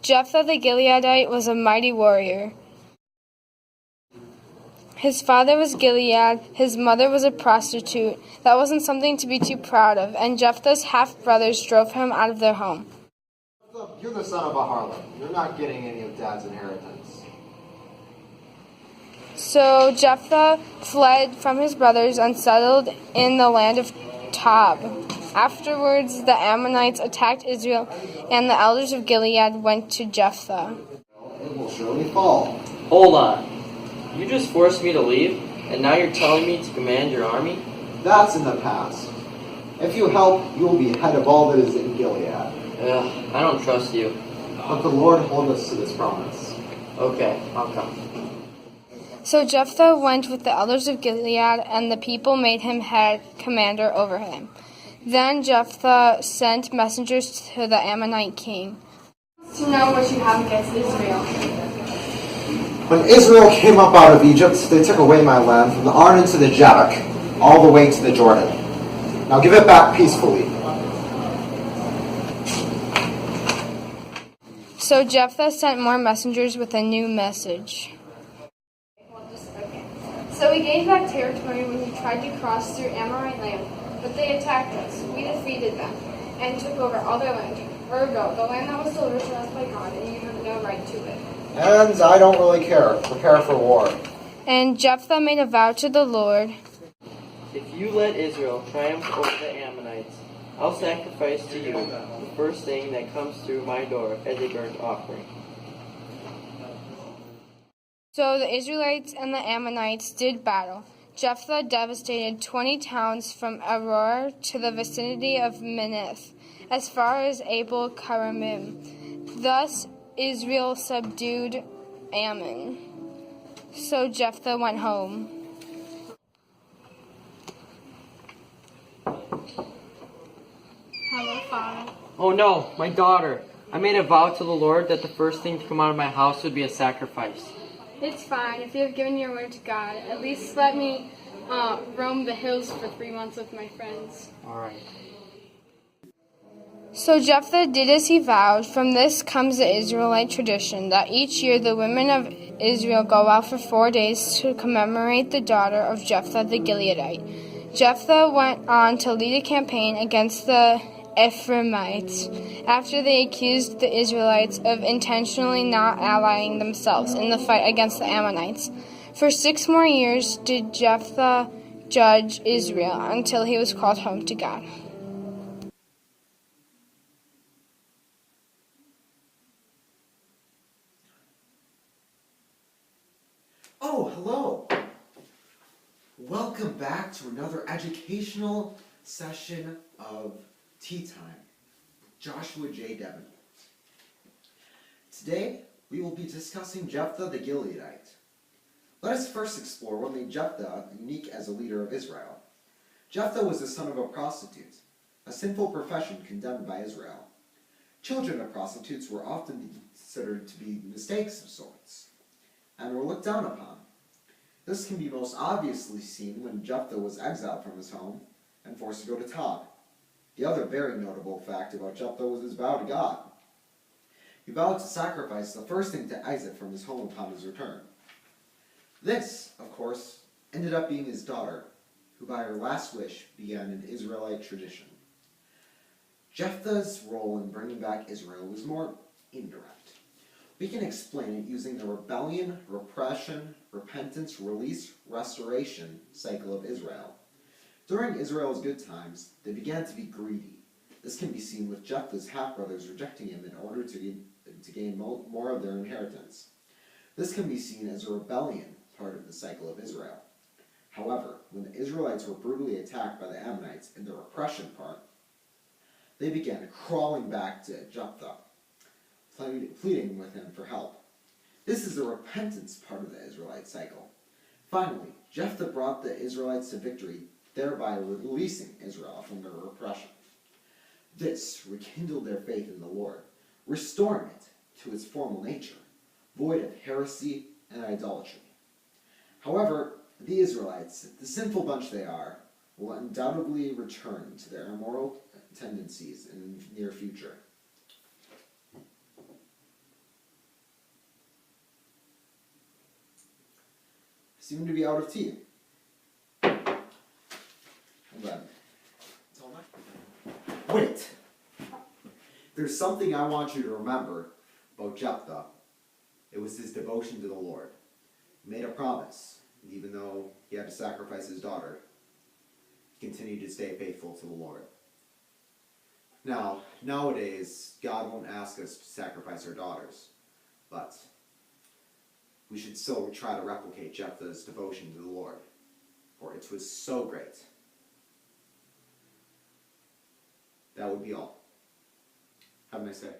Jephthah the Gileadite was a mighty warrior. His father was Gilead, his mother was a prostitute. That wasn't something to be too proud of, and Jephthah's half-brothers drove him out of their home. You're the son of a harlot. You're not getting any of Dad's inheritance. So Jephthah fled from his brothers and settled in the land of Tob. Afterwards, the Ammonites attacked Israel, and the elders of Gilead went to Jephthah. It will surely fall. Hold on. You just forced me to leave, and now you're telling me to command your army? That's in the past. If you help, you will be head of all that is in Gilead. Ugh, I don't trust you. But the Lord hold us to this promise. Okay, I'll come. So Jephthah went with the elders of Gilead, and the people made him head commander over them. Then Jephthah sent messengers to the Ammonite king to know what you have against Israel. When Israel came up out of Egypt, they took away my land from the Arnon to the Jabbok, all the way to the Jordan. Now give it back peacefully. So Jephthah sent more messengers with a new message. So we gave back territory when we tried to cross through Amorite land, but they attacked us. We defeated them and took over all their land. Ergo, the land that was delivered to us by God, and you have no right to it. And I don't really care. Prepare for war. And Jephthah made a vow to the Lord. If you let Israel triumph over the Ammonites, I'll sacrifice to you the first thing that comes through my door as a burnt offering. So the Israelites and the Ammonites did battle. Jephthah devastated 20 towns from Aroer to the vicinity of Minnith, as far as Abel Karamim. Thus Israel subdued Ammon. So Jephthah went home. Hello, Father. Oh no, my daughter. I made a vow to the Lord that the first thing to come out of my house would be a sacrifice. It's fine. If you have given your word to God, at least let me roam the hills for 3 months with my friends. All right. So Jephthah did as he vowed. From this comes the Israelite tradition that each year the women of Israel go out for 4 days to commemorate the daughter of Jephthah the Gileadite. Jephthah went on to lead a campaign against the Ephraimites after they accused the Israelites of intentionally not allying themselves in the fight against the Ammonites. For 6 more years did Jephthah judge Israel until he was called home to God. Oh, hello. Welcome back to another educational session of Tea Time. Joshua J. Devon. Today, we will be discussing Jephthah the Gileadite. Let us first explore what made Jephthah unique as a leader of Israel. Jephthah was the son of a prostitute, a sinful profession condemned by Israel. Children of prostitutes were often considered to be mistakes of sorts, and were looked down upon. This can be most obviously seen when Jephthah was exiled from his home and forced to go to Tob. The other very notable fact about Jephthah was his vow to God. He vowed to sacrifice the first thing to exit from his home upon his return. This, of course, ended up being his daughter, who by her last wish began an Israelite tradition. Jephthah's role in bringing back Israel was more indirect. We can explain it using the rebellion, repression, repentance, release, restoration cycle of Israel. During Israel's good times, they began to be greedy. This can be seen with Jephthah's half-brothers rejecting him in order to gain more of their inheritance. This can be seen as a rebellion part of the cycle of Israel. However, when the Israelites were brutally attacked by the Ammonites in the repression part, they began crawling back to Jephthah, pleading with him for help. This is the repentance part of the Israelite cycle. Finally, Jephthah brought the Israelites to victory, thereby releasing Israel from their repression. This rekindled their faith in the Lord, restoring it to its formal nature, void of heresy and idolatry. However, the Israelites, the sinful bunch they are, will undoubtedly return to their immoral tendencies in the near future. seem to be out of tea. I'm glad. Wait! There's something I want you to remember about Jephthah. It was his devotion to the Lord. He made a promise, and even though he had to sacrifice his daughter, he continued to stay faithful to the Lord. Now, nowadays, God won't ask us to sacrifice our daughters, but we should still try to replicate Jephthah's devotion to the Lord, for it was so great. That would be all. Have a nice day.